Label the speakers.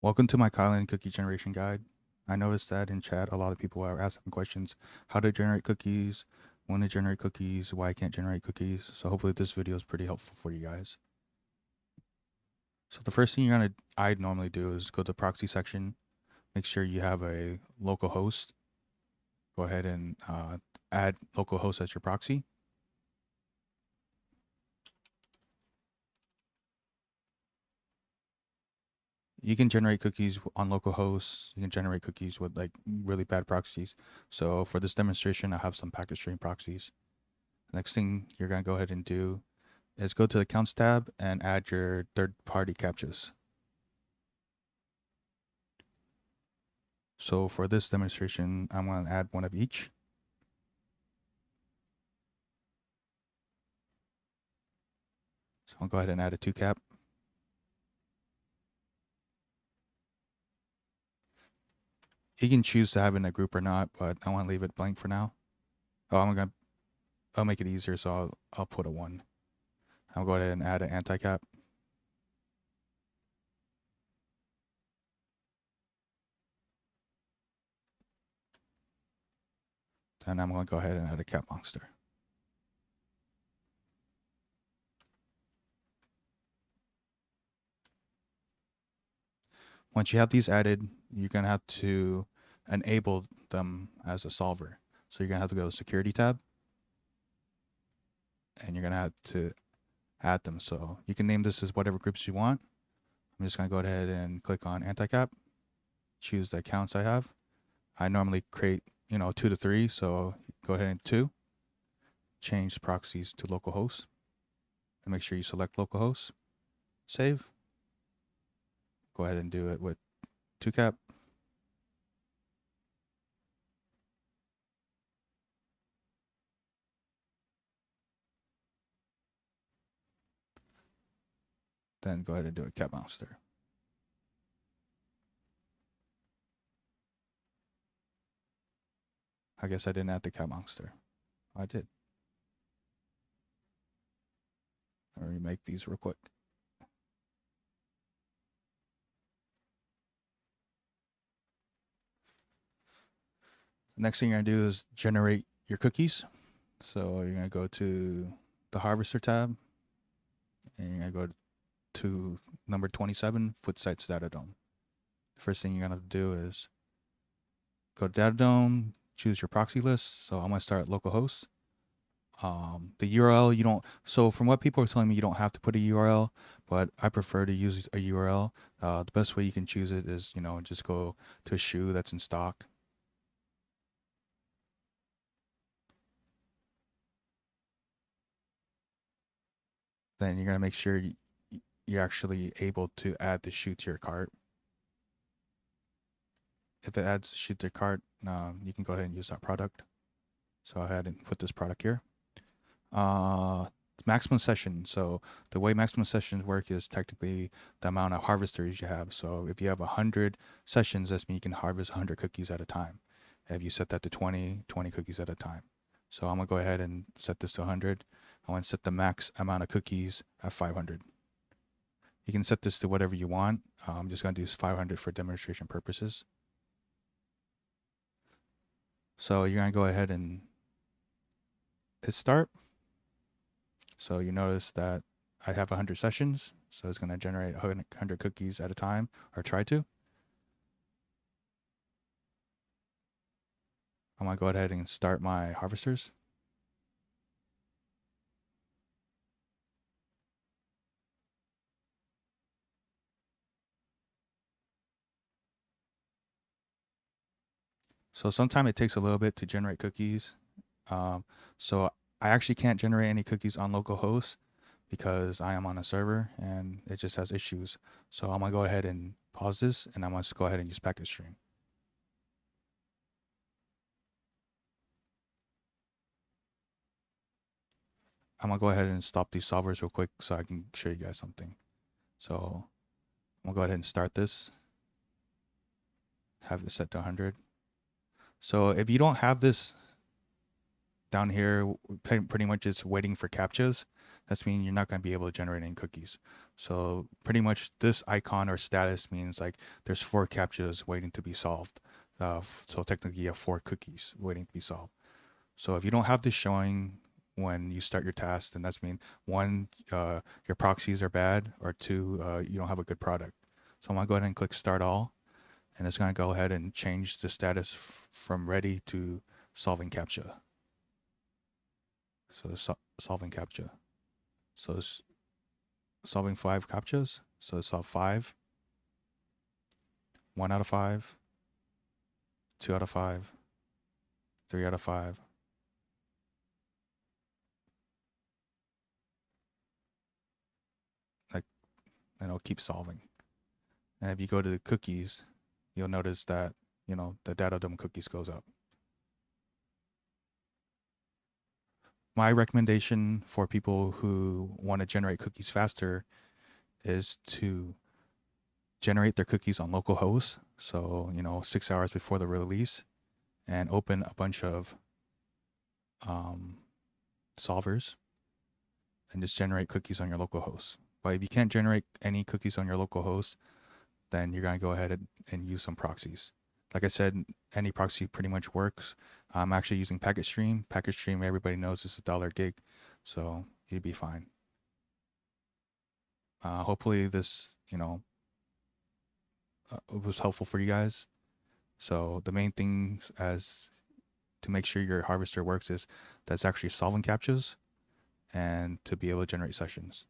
Speaker 1: Welcome to my Kylin cookie generation guide. I noticed that in chat, a lot of people are asking questions, how to generate cookies, when to generate cookies, why I can't generate cookies. So hopefully this video is pretty helpful for you guys. So the first thing I'd normally do is go to the proxy section, make sure you have a local host. Go ahead and add local host as your proxy. You can generate cookies on local hosts. You can generate cookies with like really bad proxies. So for this demonstration, I have some packet stream proxies. Next thing you're going to go ahead and do is go to the accounts tab and add your third-party captchas. So for this demonstration, I'm going to add one of each. So I'll go ahead and add a 2-cap. You can choose to have it in a group or not, but I want to leave it blank for now. I'll make it easier, so I'll put a 1. I'll go ahead and add an anti-cap. Then I'm going to go ahead and add a cap monster. Once you have these added, you're going to have to enable them as a solver. So you're going to have to go to security tab, and you're going to have to add them. So you can name this as whatever groups you want. I'm just going to go ahead and click on anti-cap, choose the accounts I have. I normally create, 2 to 3, so go ahead and 2. Change proxies to localhost, and make sure you select localhost. Save. Go ahead and do it with 2-cap. Then go ahead and do a cap monster. I guess I didn't add the cap monster. I did. I'll remake these real quick. The next thing you're gonna do is generate your cookies. So you're gonna go to the harvester tab, and you're gonna go to number 27, foot sites data dome. The first thing you're gonna do is go to data dome, choose your proxy list. So I'm gonna start at localhost. The URL you don't. So from what people are telling me, you don't have to put a URL, but I prefer to use a URL. The best way you can choose it is just go to a shoe that's in stock. Then you're gonna make sure you're actually able to add the shoe to your cart. If it adds the shoe to your cart, you can go ahead and use that product. So go ahead and put this product here. Maximum session. So the way maximum sessions work is technically the amount of harvesters you have. So if you have 100 sessions, that means you can harvest 100 cookies at a time. If you set that to 20 cookies at a time. So I'm gonna go ahead and set this to 100. I want to set the max amount of cookies at 500. You can set this to whatever you want. I'm just gonna do 500 for demonstration purposes. So you're gonna go ahead and hit start. So you notice that I have 100 sessions, so it's going to generate 100 cookies at a time, or try to. I'm going to go ahead and start my harvesters. So sometimes it takes a little bit to generate cookies. So I actually can't generate any cookies on localhost because I am on a server and it just has issues. So I'm going to go ahead and pause this, and I'm going to go ahead and use packet stream. I'm going to go ahead and stop these solvers real quick so I can show you guys something. So I'm going to go ahead and start this. Have it set to 100. So if you don't have this down here pretty much is waiting for captchas. That's mean you're not going to be able to generate any cookies. So pretty much this icon or status means like there's 4 captchas waiting to be solved. So technically you have 4 cookies waiting to be solved. So if you don't have this showing when you start your task, then that's mean one, your proxies are bad, or two, you don't have a good product. So I'm gonna go ahead and click Start All, and it's gonna go ahead and change the status from ready to solving CAPTCHA. So solving CAPTCHA. So it's solving 5 CAPTCHAs. So it's solved 5, 1 out of 5, 2 out of 5, 3 out of 5. Like, and it'll keep solving. And if you go to the cookies, you'll notice that, the data dump cookies goes up. My recommendation for people who want to generate cookies faster is to generate their cookies on localhost. So, 6 hours before the release, and open a bunch of solvers and just generate cookies on your local host. But if you can't generate any cookies on your local host, then you're going to go ahead and use some proxies. Like I said, any proxy pretty much works. I'm actually using Packet Stream. Packet Stream, everybody knows, is $1 gig, so you'd be fine. Hopefully this, was helpful for you guys. So the main things as to make sure your harvester works is that's actually solving captchas and to be able to generate sessions.